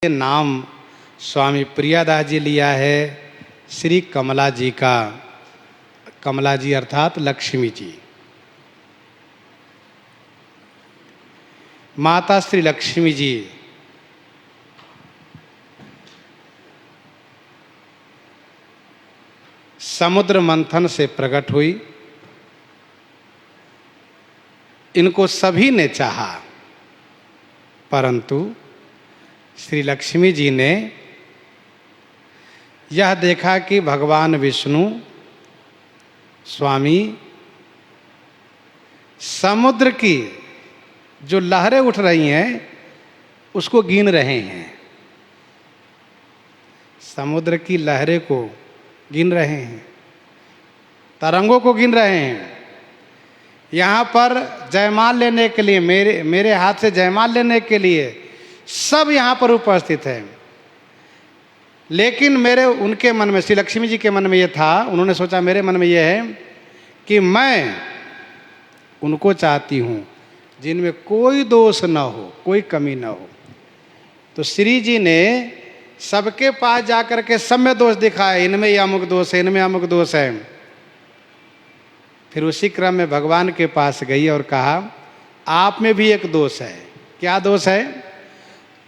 ये नाम स्वामी प्रियादास जी लिया है श्री कमला जी का। कमला जी अर्थात लक्ष्मी जी, माता श्री लक्ष्मी जी समुद्र मंथन से प्रकट हुई। इनको सभी ने चाहा, परंतु श्री लक्ष्मी जी ने यह देखा कि भगवान विष्णु स्वामी समुद्र की जो लहरें उठ रही हैं उसको गिन रहे हैं, समुद्र की लहरें को गिन रहे हैं, तरंगों को गिन रहे हैं। यहाँ पर जयमाल लेने के लिए मेरे हाथ से जयमाल लेने के लिए सब यहाँ पर उपस्थित हैं, लेकिन उनके मन में, श्री लक्ष्मी जी के मन में ये था, उन्होंने सोचा मेरे मन में ये है कि मैं उनको चाहती हूँ जिनमें कोई दोष न हो, कोई कमी न हो। तो श्री जी ने सबके पास जाकर के सब में दोष दिखाए, इनमें ये अमुक दोष है, इनमें अमुक दोष है। फिर उसी क्रम में भगवान के पास गई और कहा आप में भी एक दोष है। क्या दोष है?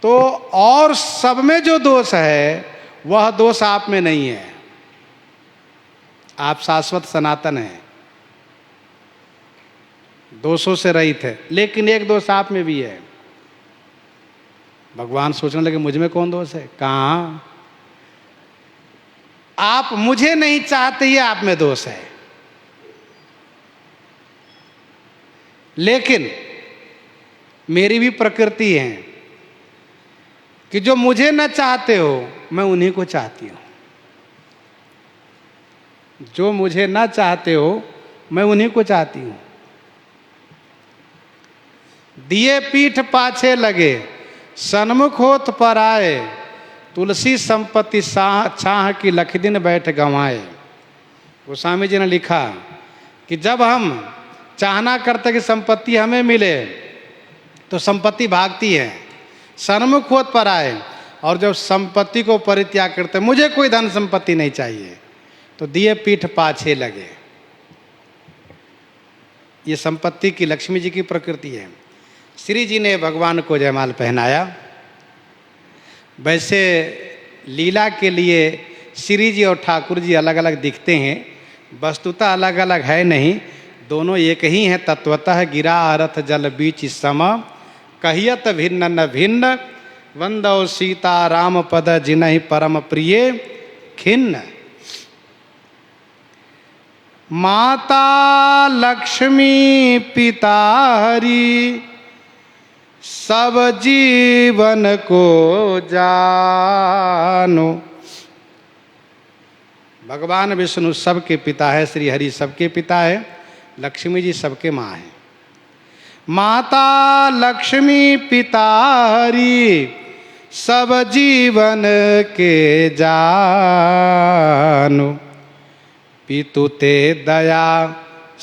तो और सब में जो दोष है वह दोष आप में नहीं है, आप शाश्वत सनातन हैं, दोषों से रहित है, लेकिन एक दोष आप में भी है। भगवान सोचने लगे मुझ में कौन दोष है? कहाँ, आप मुझे नहीं चाहते, ये आप में दोष है। लेकिन मेरी भी प्रकृति है कि जो मुझे न चाहते हो मैं उन्हीं को चाहती हूं, जो मुझे न चाहते हो मैं उन्हीं को चाहती हूं। दिए पीठ पाछे लगे, सन्मुख होत पर आए, तुलसी संपत्ति छाह की लख दिन बैठ गंवाए। गोस्वामी जी ने लिखा कि जब हम चाहना करते कि संपत्ति हमें मिले तो संपत्ति भागती है, सन्मुख होत पर आए, और जब संपत्ति को परित्याग करते मुझे कोई धन संपत्ति नहीं चाहिए तो दिए पीठ पाछे लगे। ये संपत्ति की, लक्ष्मी जी की प्रकृति है। श्री जी ने भगवान को जयमाल पहनाया। वैसे लीला के लिए श्री जी और ठाकुर जी अलग अलग दिखते हैं, वस्तुतः अलग अलग है नहीं, दोनों एक ही हैं तत्वतः। गिरा रथ जल बीच सम, कहियत भिन्न न भिन्न, वंदौ सीता राम पद जिनहि परम प्रिय खिन्न। माता लक्ष्मी पिता हरि, सब जीवन को जानो। भगवान विष्णु सबके पिता है, श्री हरि सबके पिता है, लक्ष्मी जी सबके माँ है। माता लक्ष्मी पिता हरि, सब जीवन के जानो। पितु ते दया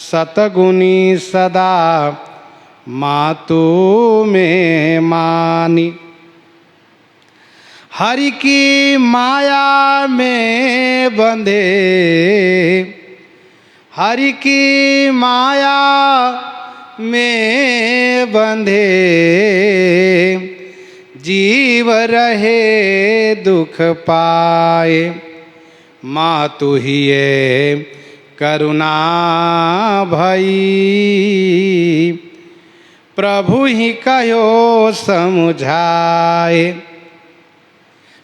सतगुनी सदा, मातु में मानी। हरि की माया में बंधे, हरि की माया में बंधे, जीव रहे दुख पाए। मातु ही करुणा भई, प्रभु ही कहो समझाए।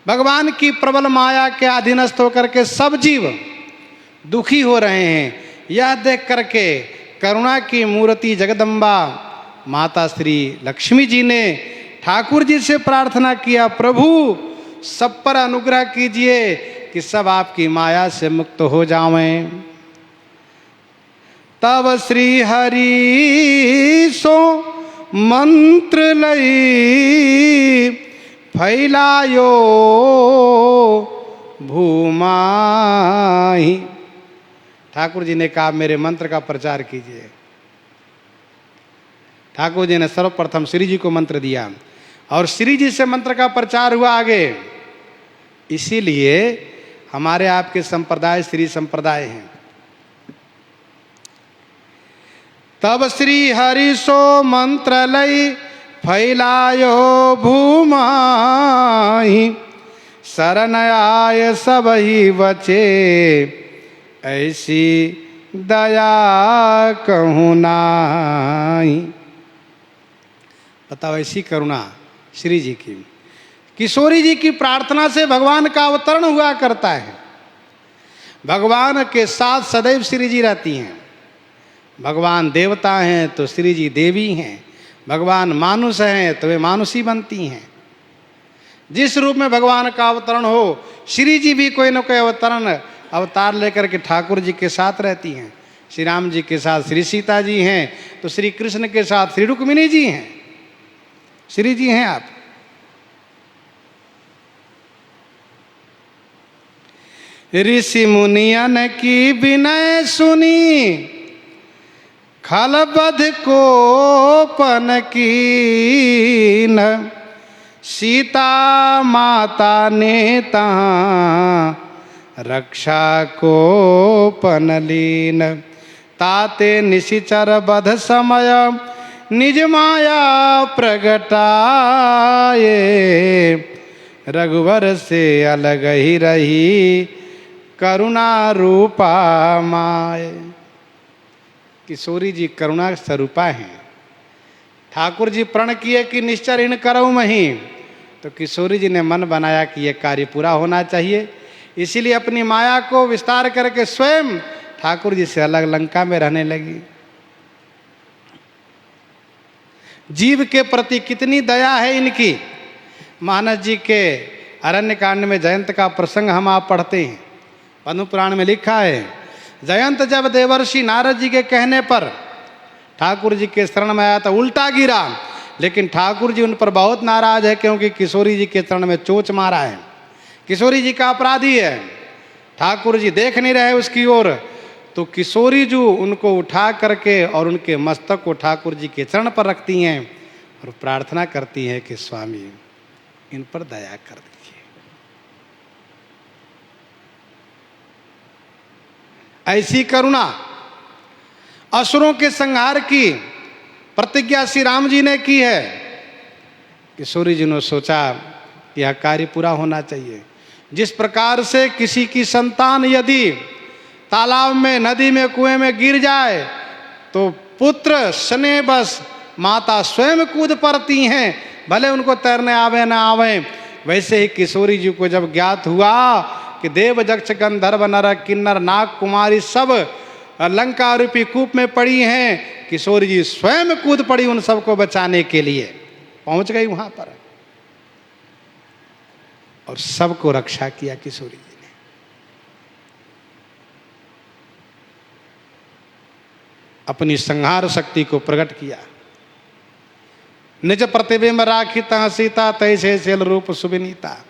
भगवान की प्रबल माया के अधीनस्थ होकर के सब जीव दुखी हो रहे हैं। यह देख करके करुणा की मूर्ति जगदम्बा माता श्री लक्ष्मी जी ने ठाकुर जी से प्रार्थना किया, प्रभु सब पर अनुग्रह कीजिए कि सब आपकी माया से मुक्त हो जावें। तब श्री हरि सो मंत्र लई, फैलायो भूमाहि। ठाकुर जी ने कहा मेरे मंत्र का प्रचार कीजिए। ठाकुर जी ने सर्वप्रथम श्री जी को मंत्र दिया और श्री जी से मंत्र का प्रचार हुआ आगे। इसीलिए हमारे आपके संप्रदाय श्री संप्रदाय हैं। तब श्री हरि सो मंत्र लई फैलायो भूमाहि, शरण आय सब ही बचे, ऐसी दया कहूँ नाहि। बताओ, ऐसी करुणा श्री जी की, किशोरी जी की प्रार्थना से भगवान का अवतरण हुआ करता है। भगवान के साथ सदैव श्री जी रहती हैं। भगवान देवता हैं तो श्री जी देवी हैं, भगवान मानुष हैं तो वे मानुषी बनती हैं। जिस रूप में भगवान का अवतरण हो, श्री जी भी कोई न कोई अवतार लेकर के ठाकुर जी के साथ रहती हैं। श्री राम जी के साथ श्री सीता जी हैं, तो श्री कृष्ण के साथ श्री रुक्मिणी जी हैं। श्री जी हैं आप। ऋषि मुनियन की विनय सुनी, खलबध को पन कीन, सीता माता ने तहाँ रक्षा को पनलीन। ताते निशिचर बध समय, निज माया प्रगटाए, रघुवर से अलग ही रही, करुणा रूपा माए। किशोरी जी करुणा स्वरूपा हैं। ठाकुर जी प्रण किए कि निश्चर इन करऊँ मही, तो किशोरी जी ने मन बनाया कि यह कार्य पूरा होना चाहिए। इसीलिए अपनी माया को विस्तार करके स्वयं ठाकुर जी से अलग लंका में रहने लगी। जीव के प्रति कितनी दया है इनकी। मानस जी के अरण्य कांड में जयंत का प्रसंग हम आप पढ़ते हैं। पद्म पुराण में लिखा है, जयंत जब देवर्षि नारद जी के कहने पर ठाकुर जी के शरण में आया तो उल्टा गिरा, लेकिन ठाकुर जी उन पर बहुत नाराज है, क्योंकि किशोरी जी के चरण में चोच मारा है। किशोरी जी का अपराधी है। ठाकुर जी देख नहीं रहे उसकी ओर, तो किशोरी जी उनको उठा करके और उनके मस्तक को ठाकुर जी के चरण पर रखती हैं और प्रार्थना करती हैं कि स्वामी इन पर दया कर दीजिए। ऐसी करुणा असुरों के संहार की प्रतिज्ञा श्री राम जी ने की है। किशोरी जी ने सोचा यह कार्य पूरा होना चाहिए। जिस प्रकार से किसी की संतान यदि तालाब में, नदी में, कुएं में गिर जाए तो पुत्र स्नेह बस माता स्वयं कूद पड़ती हैं, भले उनको तैरने आवे ना आवे। वैसे ही किशोरी जी को जब ज्ञात हुआ कि देव यक्ष गंधर्व नर किन्नर नाग कुमारी सब लंका रूपी कूप में पड़ी हैं, किशोरी जी स्वयं कूद पड़ी उन सबको बचाने के लिए। पहुंच गई वहां पर और सबको रक्षा किया किशोरी जी ने। अपनी संहार शक्ति को प्रकट किया। निज प्रतिबिंब राखी तह सीता, तैसे सेल रूप सुविनीता।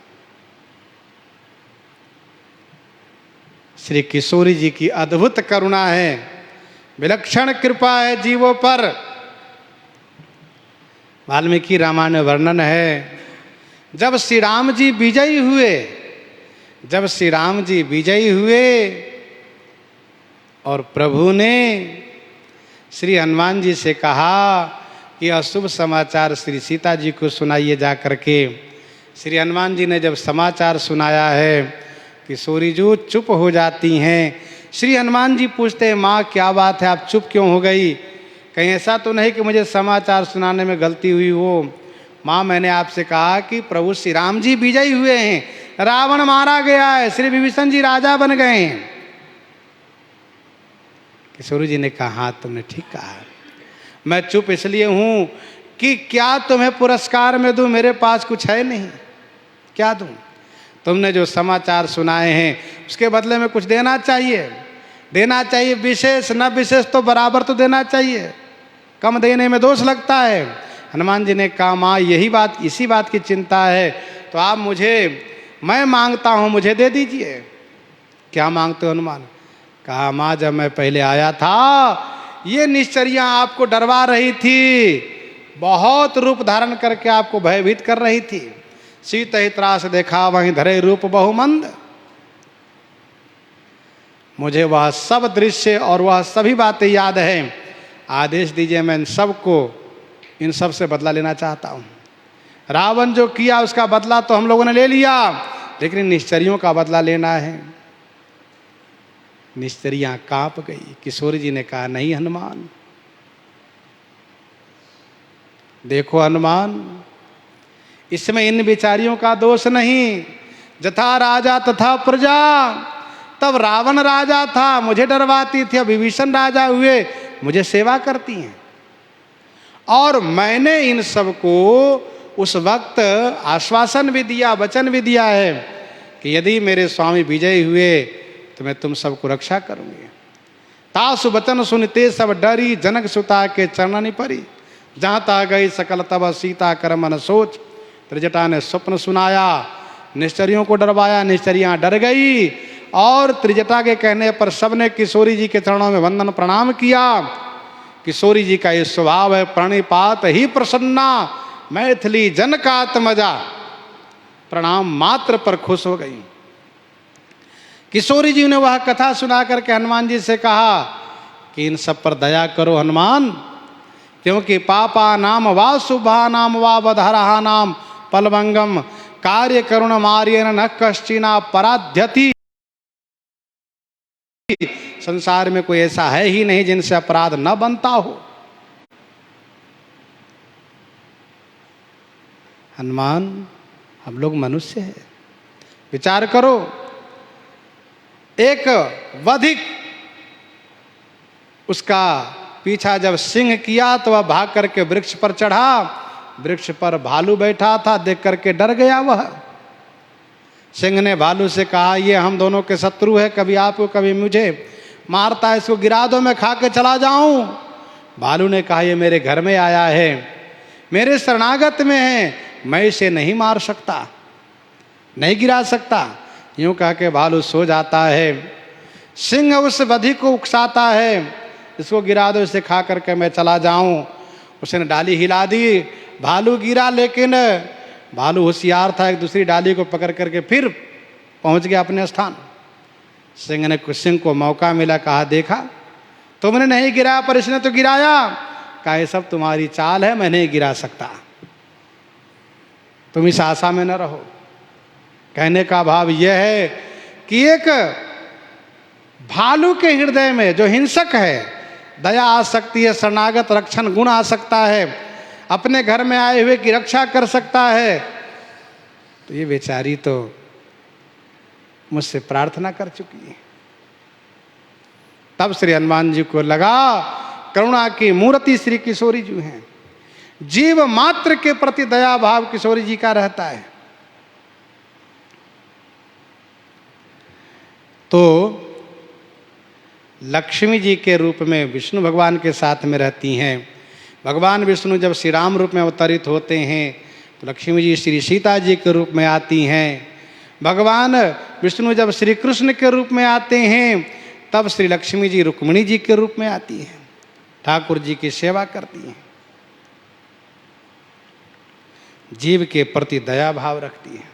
श्री किशोरी जी की अद्भुत करुणा है, विलक्षण कृपा है जीवों पर। वाल्मीकि रामायण में वर्णन है, जब श्री राम जी विजयी हुए, और प्रभु ने श्री हनुमान जी से कहा कि अशुभ समाचार श्री सीता जी को सुनाइए जा करके। श्री हनुमान जी ने जब समाचार सुनाया है, किशोरी जी चुप हो जाती हैं। श्री हनुमान जी पूछते हैं, माँ क्या बात है, आप चुप क्यों हो गई? कहीं ऐसा तो नहीं कि मुझे समाचार सुनाने में गलती हुई हो? माँ मैंने आपसे कहा कि प्रभु श्री राम जी विजयी हुए हैं, रावण मारा गया है, श्री विभीषण जी राजा बन गए हैं। किशोरी जी ने कहा, हाँ तुमने ठीक कहा। मैं चुप इसलिए हूँ कि क्या तुम्हें पुरस्कार में दूँ, मेरे पास कुछ है नहीं, क्या दूँ? तुमने जो समाचार सुनाए हैं उसके बदले में कुछ देना चाहिए। विशेष न विशेष तो बराबर तो देना चाहिए, कम देने में दोष लगता है। हनुमान जी ने कहा, माँ यही बात, इसी बात की चिंता है तो आप मैं मांगता हूँ, मुझे दे दीजिए। क्या मांगते हो हनुमान? कहा, माँ जब मैं पहले आया था ये निश्चरियाँ आपको डरवा रही थी, बहुत रूप धारण करके आपको भयभीत कर रही थी। सीत ही त्रास देखा वहीं धरे रूप बहुमंद। मुझे वह सब दृश्य और वह सभी बातें याद हैं। आदेश दीजिए, मैं इन सब से बदला लेना चाहता हूँ। रावण जो किया उसका बदला तो हम लोगों ने ले लिया, लेकिन निश्चरियों का बदला लेना है। निश्चरियां कांप गई। किशोरी जी ने कहा, नहीं हनुमान, देखो हनुमान, इसमें इन बिचारियों का दोष नहीं। जथा राजा तथा प्रजा। तब रावण राजा था, मुझे डरवाती थी। अब विभीषण राजा हुए, मुझे सेवा करती हैं। और मैंने इन सबको उस वक्त आश्वासन भी दिया, वचन भी दिया है कि यदि मेरे स्वामी विजयी हुए तो मैं तुम सबको रक्षा करूंगी। तासु वचन सुनते सब डरी, जनक सुता के चरणनि परी। जहाँ ता गई सकल तब सीता कर मन सोच। त्रिजटा ने स्वप्न सुनाया, निश्चरियों को डरवाया, निश्चरियाँ डर गई। और त्रिजटा के कहने पर सबने किशोरी जी के चरणों में वंदन प्रणाम किया। किशोरी जी का ये स्वभाव है, प्रणिपात ही प्रसन्ना, मैथिली जन का आत्मजा। प्रणाम मात्र पर खुश हो गई। किशोरी जी ने वह कथा सुना करके हनुमान जी से कहा कि इन सब पर दया करो हनुमान, क्योंकि पापा नाम वा शुभा नाम वा बधरहा नाम पलभंगम कार्य करुण मार्यन न कश्चिना पराध्यति। संसार में कोई ऐसा है ही नहीं जिनसे अपराध न बनता हो। हनुमान, हम लोग मनुष्य हैं, विचार करो। एक वधिक उसका पीछा जब सिंह किया तो वह भाग करके वृक्ष पर चढ़ा। वृक्ष पर भालू बैठा था, देख करके डर गया वह। सिंह ने भालू से कहा, ये हम दोनों के शत्रु है, कभी आपको कभी मुझे मारता है, इसको गिरा दो, मैं खा के चला जाऊं। भालू ने कहा, ये मेरे घर में आया है, मेरे शरणागत में है, मैं इसे नहीं मार सकता, नहीं गिरा सकता। यूं कह के भालू सो जाता है। सिंह उस बधी को उकसाता है, इसको गिरा दो, इसे खा करके मैं चला जाऊं। उसने डाली हिला दी, भालू गिरा, लेकिन भालू होशियार था, एक दूसरी डाली को पकड़ करके फिर पहुंच गया अपने स्थान। सिंह को मौका मिला, कहा, देखा तुमने नहीं गिराया पर इसने तो गिराया। कहा, ये सब तुम्हारी चाल है, मैं नहीं गिरा सकता, तुम इस आशा में न रहो। कहने का भाव यह है कि एक भालू के हृदय में जो हिंसक है, दया आ सकती है, शरणागत रक्षण गुण आ सकता है, अपने घर में आए हुए की रक्षा कर सकता है। तो ये बेचारी तो मुझसे प्रार्थना कर चुकी है। तब श्री हनुमान जी को लगा करुणा की मूर्ति श्री किशोरी जी हैं। जीव मात्र के प्रति दया भाव किशोरी जी का रहता है। तो लक्ष्मी जी के रूप में विष्णु भगवान के साथ में रहती हैं। भगवान विष्णु जब श्री राम रूप में अवतरित होते हैं तो लक्ष्मी जी श्री सीता जी के रूप में आती हैं। भगवान विष्णु जब श्री कृष्ण के रूप में आते हैं तब श्री लक्ष्मी जी रुक्मिणी जी के रूप में आती हैं, ठाकुर जी की सेवा करती हैं, जीव के प्रति दया भाव रखती हैं।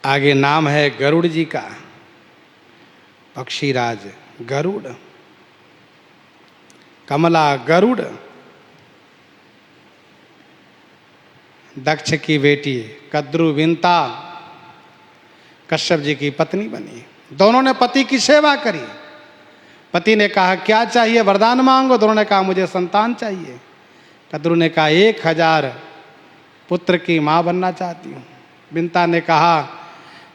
आगे नाम है गरुड़ जी का, पक्षीराज गरुड़, कमला गरुड़, दक्ष की बेटी कद्रुविंता कश्यप जी की पत्नी बनी। दोनों ने पति की सेवा करी। पति ने कहा, क्या चाहिए, वरदान मांगो। दोनों ने कहा, मुझे संतान चाहिए। कद्रु ने कहा, 1000 पुत्र की माँ बनना चाहती हूँ। विंता ने कहा,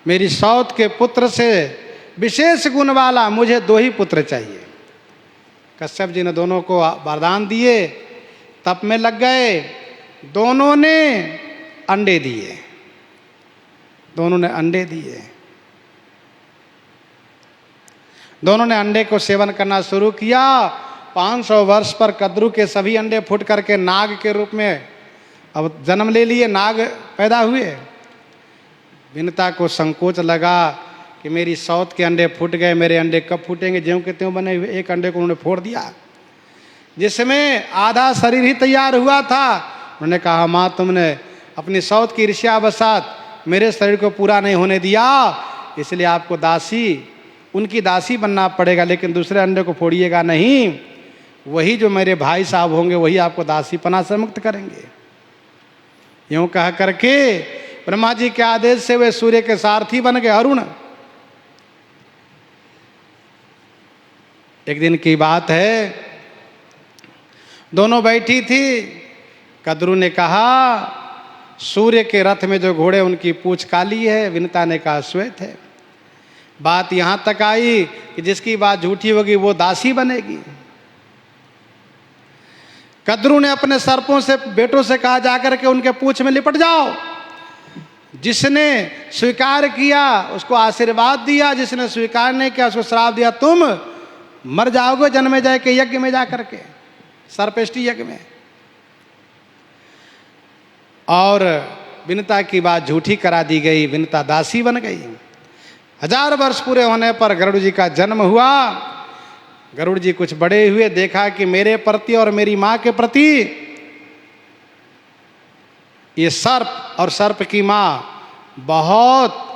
मेरी सौत के पुत्र से विशेष गुण वाला मुझे 2 ही पुत्र चाहिए। कश्यप जी ने दोनों को वरदान दिए, तप में लग गए। दोनों ने अंडे दिए, दोनों ने अंडे दिए। दोनों ने अंडे को सेवन करना शुरू किया। 500 वर्ष पर कद्रु के सभी अंडे फूट करके नाग के रूप में अब जन्म ले लिए, नाग पैदा हुए। विनता को संकोच लगा कि मेरी सौत के अंडे फूट गए, मेरे अंडे कब फूटेंगे, ज्यों के त्यों बने हुए। एक अंडे को उन्होंने फोड़ दिया, जिसमें आधा शरीर ही तैयार हुआ था। उन्होंने कहा, माँ तुमने अपनी सौत की ईर्ष्यावशात मेरे शरीर को पूरा नहीं होने दिया, इसलिए आपको दासी, उनकी दासी बनना पड़ेगा, लेकिन दूसरे अंडे को फोड़िएगा नहीं। वही जो मेरे भाई साहब होंगे वही आपको दासीपना से मुक्त करेंगे। यूं कह करके ब्रह्मा जी के आदेश से वे सूर्य के सारथी बन गए अरुण। एक दिन की बात है, दोनों बैठी थी। कद्रू ने कहा, सूर्य के रथ में जो घोड़े उनकी पूंछ काली है, विनता ने कहा श्वेत है। बात यहां तक आई कि जिसकी बात झूठी होगी वो दासी बनेगी। कद्रू ने अपने सर्पों से, बेटों से कहा, जाकर के उनके पूंछ में लिपट जाओ। जिसने स्वीकार किया उसको आशीर्वाद दिया, जिसने स्वीकार नहीं किया उसको श्राप दिया, तुम मर जाओगे जन्मे जाए के यज्ञ में जाकर के, सर्पेष्टि यज्ञ में। और विनता की बात झूठी करा दी गई, विनता दासी बन गई। 1000 वर्ष पूरे होने पर गरुड़ जी का जन्म हुआ। गरुड़ जी कुछ बड़े हुए, देखा कि मेरे प्रति और मेरी माँ के प्रति ये सर्प और सर्प की माँ बहुत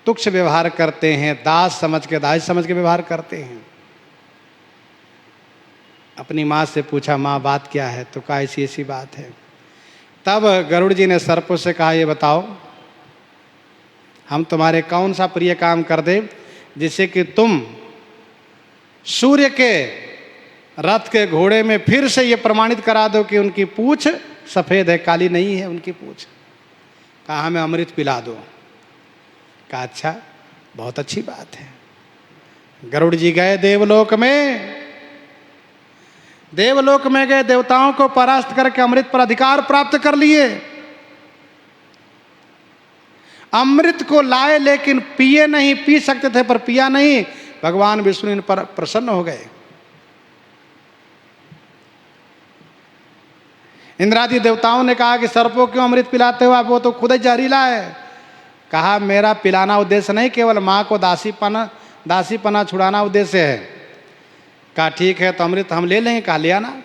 तुच्छ व्यवहार करते हैं, दास समझ के व्यवहार करते हैं। अपनी माँ से पूछा, माँ बात क्या है? तो कहा ऐसी ऐसी बात है। तब गरुड़ जी ने सर्पों से कहा, ये बताओ हम तुम्हारे कौन सा प्रिय काम कर दे जिससे कि तुम सूर्य के रथ के घोड़े में फिर से ये प्रमाणित करा दो कि उनकी पूंछ सफेद है, काली नहीं है उनकी पूंछ। कहा हमें अमृत पिला दो। कहा अच्छा, बहुत अच्छी बात है। गरुड़ जी गए देवलोक में, देवलोक में गए, देवताओं को परास्त करके अमृत पर अधिकार प्राप्त कर लिए। अमृत को लाए लेकिन पिए नहीं, पी सकते थे पर पिया नहीं। भगवान विष्णु इन पर प्रसन्न हो गए। इंद्रादि देवताओं ने कहा कि सर्पों क्यों अमृत पिलाते हो आप, वो तो खुद ही जहरीला है। कहा मेरा पिलाना उद्देश्य नहीं, केवल माँ को दासीपना छुड़ाना उद्देश्य है। कहा ठीक है, तो अमृत हम ले लेंगे। कहा ले आना।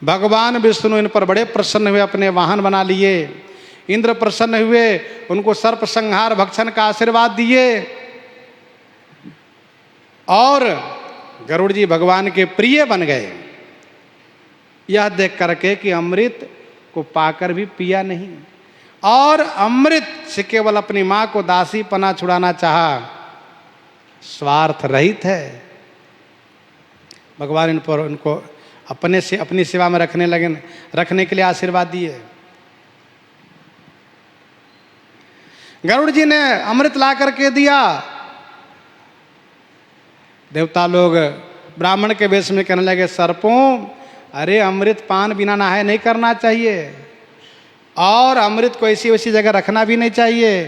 भगवान विष्णु इन पर बड़े प्रसन्न हुए, अपने वाहन बना लिए। इंद्र प्रसन्न हुए, उनको सर्प संहार भक्षण का आशीर्वाद दिए। और गरुड़ जी भगवान के प्रिय बन गए। यह देख करके कि अमृत को पाकर भी पिया नहीं और अमृत से केवल अपनी मां को दासीपना छुड़ाना चाहा, स्वार्थ रहित है। भगवान इन पर उनको अपनी सेवा में रखने के लिए आशीर्वाद दिए। गरुड़ जी ने अमृत ला करके दिया। देवता लोग ब्राह्मण के वेश में कहने लगे, सर्पों अरे अमृत पान बिना नहाए नहीं करना चाहिए और अमृत को ऐसी वैसी जगह रखना भी नहीं चाहिए।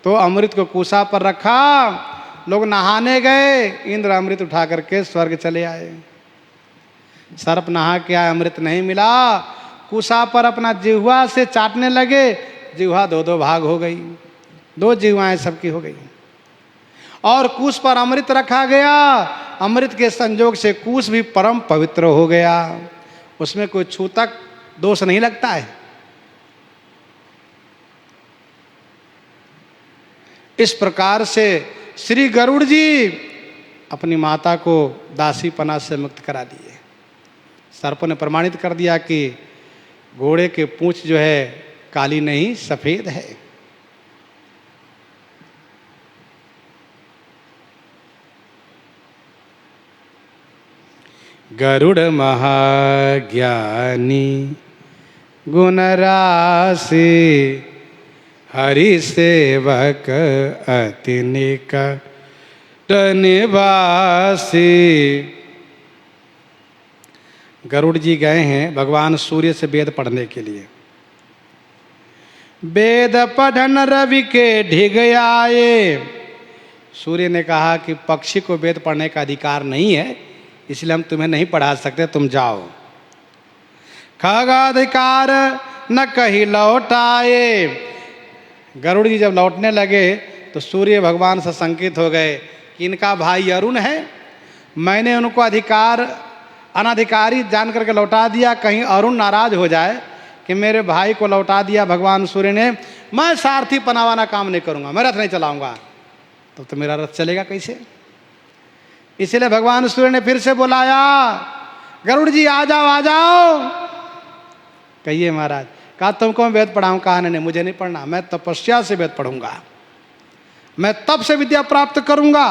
तो अमृत को कुसा पर रखा, लोग नहाने गए, इंद्र अमृत उठा करके स्वर्ग चले आए। सर्प नहा के आए, अमृत नहीं मिला, कुसा पर अपना जिह्वा से चाटने लगे, जिह्वा 2-2 भाग हो गई, 2 जिह्वाएं सबकी हो गई। और कुश पर अमृत रखा गया, अमृत के संजोग से कुश भी परम पवित्र हो गया, उसमें कोई छूतक दोष नहीं लगता है। इस प्रकार से श्री गरुड़ जी अपनी माता को दासीपना से मुक्त करा दिए। सर्पों ने प्रमाणित कर दिया कि घोड़े के पूंछ जो है काली नहीं सफेद है। गरुड़ महाज्ञानी गुण राशि, हरि सेवक अति निकट निवासी। गरुड़ जी गए हैं भगवान सूर्य से वेद पढ़ने के लिए। वेद पढ़न रवि के ढिग आए। सूर्य ने कहा कि पक्षी को वेद पढ़ने का अधिकार नहीं है, इसलिए हम तुम्हें नहीं पढ़ा सकते, तुम जाओ। खगाधिकार न कहीं लौटाए। गरुड़ जी जब लौटने लगे तो सूर्य भगवान से संकित हो गए कि इनका भाई अरुण है, मैंने उनको अनाधिकारी जान करके लौटा दिया, कहीं अरुण नाराज हो जाए कि मेरे भाई को लौटा दिया भगवान सूर्य ने, मैं सारथी पनावाना काम नहीं करूंगा, मैं रथ नहीं चलाऊंगा। तो मेरा रथ चलेगा कैसे? इसलिए भगवान सूर्य ने फिर से बुलाया, गरुड़ जी आ जाओ आ जाओ। कहिए महाराज। कहा तुमको मैं वेद पढ़ाऊं? कहा नहीं, मुझे नहीं पढ़ना, मैं तपस्या से वेद पढ़ूंगा, मैं तप से विद्या प्राप्त करूंगा।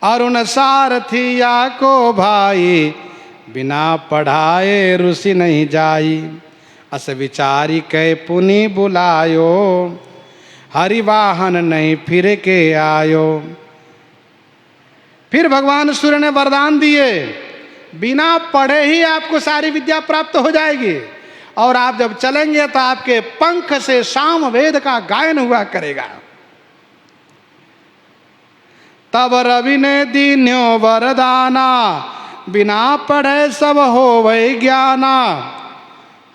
अरुण सारथिया को भाई, बिना पढ़ाए ऋषि नहीं जाई। अस विचारी कै पुनि बुलायो, हरिवाहन नहीं फिर के आयो। फिर भगवान सूर्य ने वरदान दिए, बिना पढ़े ही आपको सारी विद्या प्राप्त हो जाएगी, और आप जब चलेंगे तो आपके पंख से साम वेद का गायन हुआ करेगा। तब रवि ने दीन्यो वरदाना, बिना पढ़े सब हो वै ज्ञाना।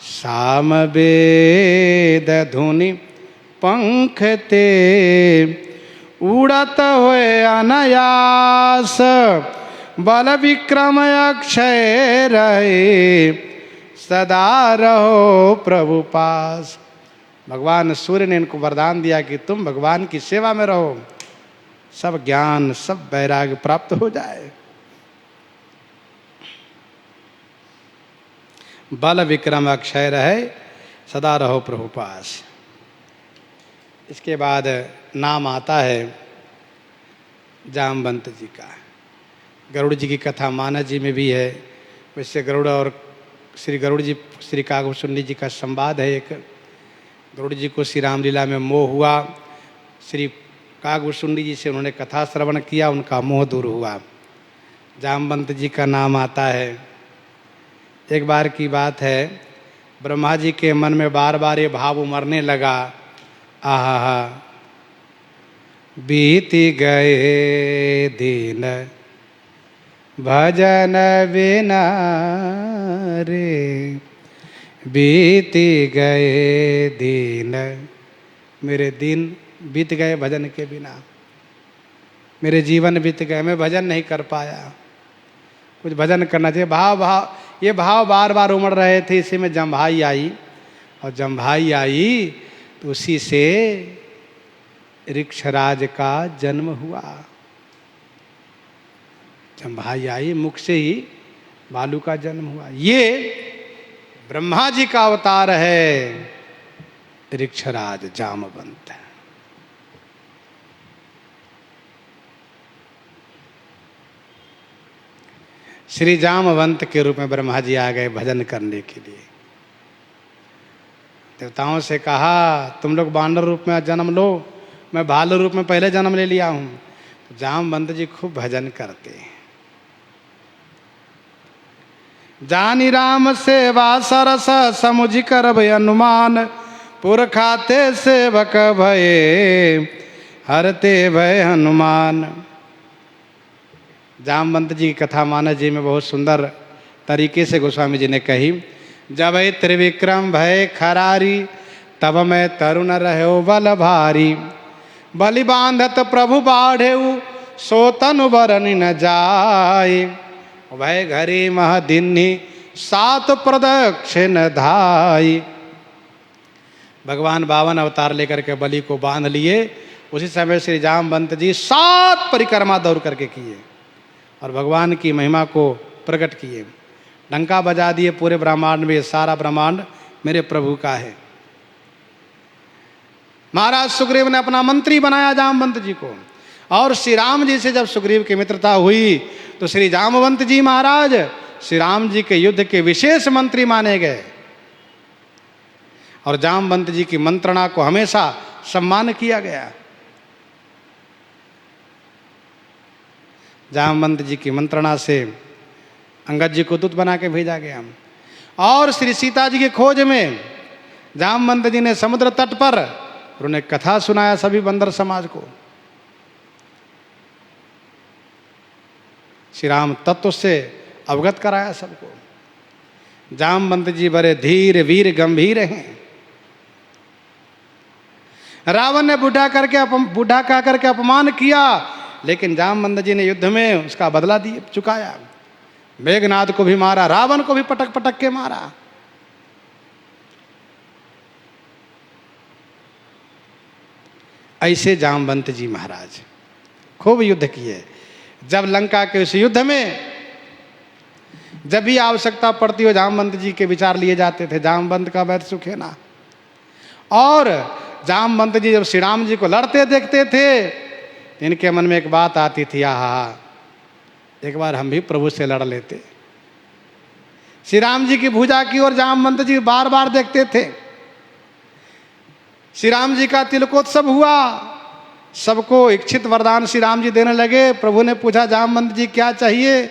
साम वेद धुनि पंख ते, उड़त हुए अनायास। बल विक्रम अक्षय रहे, सदा रहो प्रभु पास। भगवान सूर्य ने इनको वरदान दिया कि तुम भगवान की सेवा में रहो, सब ज्ञान सब वैराग्य प्राप्त हो जाए। बल विक्रम अक्षय रहे, सदा रहो प्रभु पास। इसके बाद नाम आता है जामवंत जी का। गरुड़ जी की कथा मानस जी में भी है। वैसे गरुड़ और श्री गरुड़ जी, श्री कागभूषुंडी जी का संवाद है एक। गरुड़ जी को श्री रामलीला में मोह हुआ, श्री कागभूषुंडी जी से उन्होंने कथा श्रवण किया, उनका मोह दूर हुआ। जामवंत जी का नाम आता है। एक बार की बात है, ब्रह्मा जी के मन में बार बार ये भाव उमरने लगा, आहा बीती गए दिन भजन बिना रे, बीती गए दिन, मेरे दिन बीत गए भजन के बिना, मेरे जीवन बीत गए, मैं भजन नहीं कर पाया, कुछ भजन करना चाहिए। ये भाव बार बार उमड़ रहे थे। इसी में जम्भाई आई, और जम्भाई आई तो उसी से ऋक्षराज का जन्म हुआ। जम्भाई आई, मुख से ही बालू का जन्म हुआ। ये ब्रह्मा जी का अवतार है ऋक्षराज जामवंत। श्री जामवंत के रूप में ब्रह्मा जी आ गए भजन करने के लिए। देवताओं से कहा तुम लोग बानर रूप में जन्म लो, मैं भालू रूप में पहले जन्म ले लिया हूँ। तो जामवंत जी खूब भजन करते हैं। जानी राम सेवा सरस समुझ कर भय अनुमान, पुरखाते सेवक भये हरते भय हनुमान। जामवंत जी की कथा मानस जी में बहुत सुंदर तरीके से गोस्वामी जी ने कही। जब त्रिविक्रम भय खरारी, तब मैं तरुण रहो बल भारी। बलि बांधत प्रभु बाढ़ेऊ, सो तनु बरनि न जाय। भय घरी मह दिन्ही, सात प्रदक्षिण धाई। भगवान 52 अवतार लेकर के बलि को बांध लिए। उसी समय श्री जामवंत जी 7 परिक्रमा दौड़ करके किए और भगवान की महिमा को प्रकट किए। डंका बजा दिए पूरे ब्रह्मांड में, सारा ब्रह्मांड मेरे प्रभु का है। महाराज सुग्रीव ने अपना मंत्री बनाया जामवंत जी को, और श्री राम जी से जब सुग्रीव की मित्रता हुई तो श्री जामवंत जी महाराज श्री राम जी के युद्ध के विशेष मंत्री माने गए, और जामवंत जी की मंत्रणा को हमेशा सम्मान किया गया। जामवंत जी की मंत्रणा से अंगद जी को दूत बना के भेजा गया, और श्री सीता जी की खोज में जामवंत जी ने समुद्र तट पर उन्हें कथा सुनाया सभी बंदर समाज को। श्री राम तत्व से अवगत कराया सबको। जामवंत जी बड़े धीर वीर गंभीर हैं। रावण ने बूढ़ा कह करके अपमान किया, लेकिन जामवंत जी ने युद्ध में उसका बदला चुकाया। मेघनाद को भी मारा, रावण को भी पटक पटक के मारा। ऐसे जामवंत जी महाराज खूब युद्ध किए। जब लंका के उस युद्ध में जब भी आवश्यकता पड़ती हो जामवंत जी के विचार लिए जाते थे। जामवंत का वैध सुखे ना। और जामवंत जी जब श्री राम जी को लड़ते देखते थे, इनके मन में एक बात आती थी, आहा एक बार हम भी प्रभु से लड़ लेते। श्री राम जी की भुजा की ओर जामवंत जी बार बार देखते थे। श्री राम जी का तिलकोत्सव हुआ, सबको इच्छित वरदान श्री राम जी देने लगे। प्रभु ने पूछा जामवंत जी क्या चाहिए?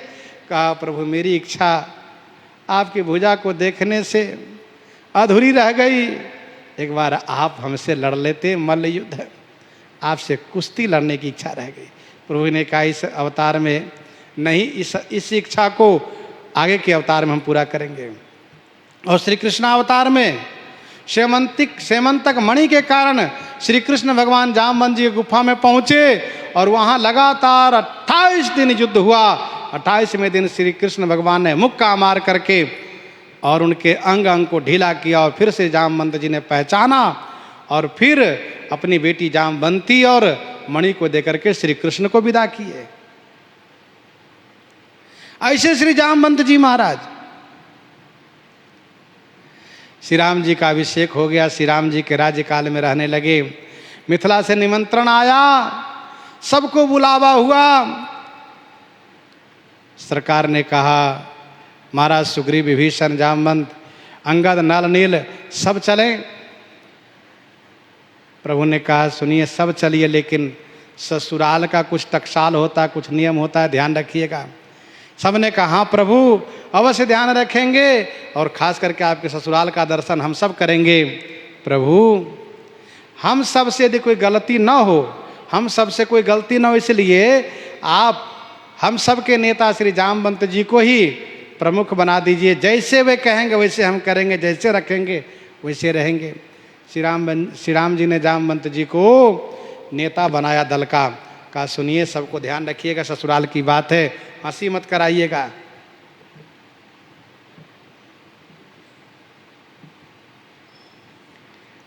कहा प्रभु मेरी इच्छा आपकी भुजा को देखने से अधूरी रह गई, एक बार आप हमसे लड़ लेते मल्ल युद्ध, आपसे कुश्ती लड़ने की इच्छा रह गई। प्रभु ने कहा इस अवतार में नहीं, इस इच्छा को आगे के अवतार में हम पूरा करेंगे। और श्री कृष्ण अवतार में सेमंतक मणि के कारण श्री कृष्ण भगवान जामवंत जी की गुफा में पहुंचे और वहां लगातार 28 दिन युद्ध हुआ। 28वें दिन श्री कृष्ण भगवान ने मुक्का मार करके और उनके अंग अंग को ढीला किया और फिर से जामवंत जी ने पहचाना और फिर अपनी बेटी जामवंती और मणि को देकर के श्री कृष्ण को विदा किए। ऐसे श्री जामवंत जी महाराज, श्री राम जी का अभिषेक हो गया, श्री राम जी के राज्यकाल में रहने लगे। मिथिला से निमंत्रण आया, सबको बुलावा हुआ। सरकार ने कहा महाराज सुग्रीव विभीषण जामवंत अंगद नल नील सब चलें। प्रभु ने कहा सुनिए सब चलिए, लेकिन ससुराल का कुछ टकसाल होता है, कुछ नियम होता है, ध्यान रखिएगा। सबने कहा हाँ प्रभु अवश्य ध्यान रखेंगे और खास करके आपके ससुराल का दर्शन हम सब करेंगे। प्रभु हम सब से यदि कोई गलती ना हो, हम सब से कोई गलती ना हो, इसलिए आप हम सब के नेता श्री जामवंत जी को ही प्रमुख बना दीजिए। जैसे वे कहेंगे वैसे हम करेंगे, जैसे रखेंगे वैसे रहेंगे। श्री राम जी ने जामवंत जी को नेता बनाया दल का। कहा सुनिए सबको ध्यान रखिएगा, ससुराल की बात है, हंसी मत कराइएगा।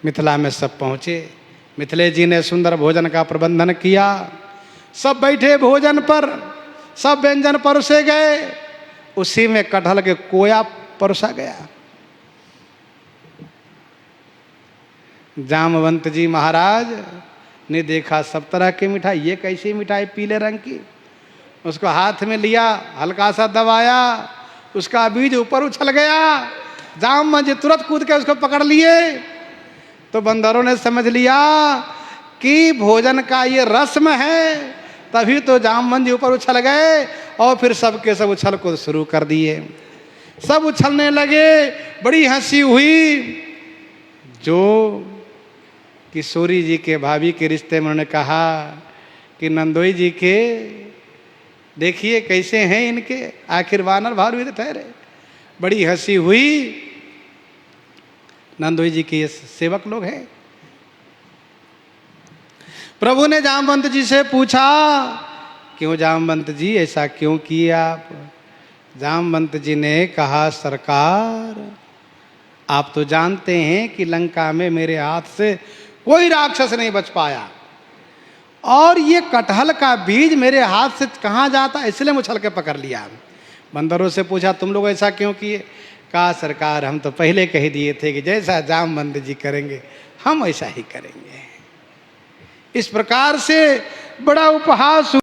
मिथिला में सब पहुंचे। मिथिले जी ने सुंदर भोजन का प्रबंधन किया। सब बैठे भोजन पर, सब व्यंजन परोसे गए। उसी में कटहल के कोया परोसा गया। जामवंत जी महाराज ने देखा सब तरह की मिठाई, ये कैसी मिठाई पीले रंग की। उसको हाथ में लिया, हल्का सा दबाया, उसका बीज ऊपर उछल गया। जामवंत जी तुरंत कूद के उसको पकड़ लिए। तो बंदरों ने समझ लिया कि भोजन का ये रस्म है, तभी तो जामवंत जी ऊपर उछल गए और फिर सबके सब उछल को शुरू कर दिए। सब उछलने लगे, बड़ी हंसी हुई। जो किशोरी जी के भाभी के रिश्ते में उन्होंने कहा कि नंदोई जी के देखिए कैसे हैं इनके, आखिर वानर भालू ठहरे। बड़ी हंसी हुई। नंदोई जी के सेवक लोग हैं। प्रभु ने जामवंत जी से पूछा क्यों जामवंत जी ऐसा क्यों किए आप? जामवंत जी ने कहा सरकार आप तो जानते हैं कि लंका में मेरे हाथ से कोई राक्षस नहीं बच पाया और ये कटहल का बीज मेरे हाथ से कहाँ जाता, इसलिए उछल के पकड़ लिया। बंदरों से पूछा तुम लोग ऐसा क्यों किए? कहा सरकार हम तो पहले कह दिए थे कि जैसा जामवंत जी करेंगे हम ऐसा ही करेंगे। इस प्रकार से बड़ा उपहास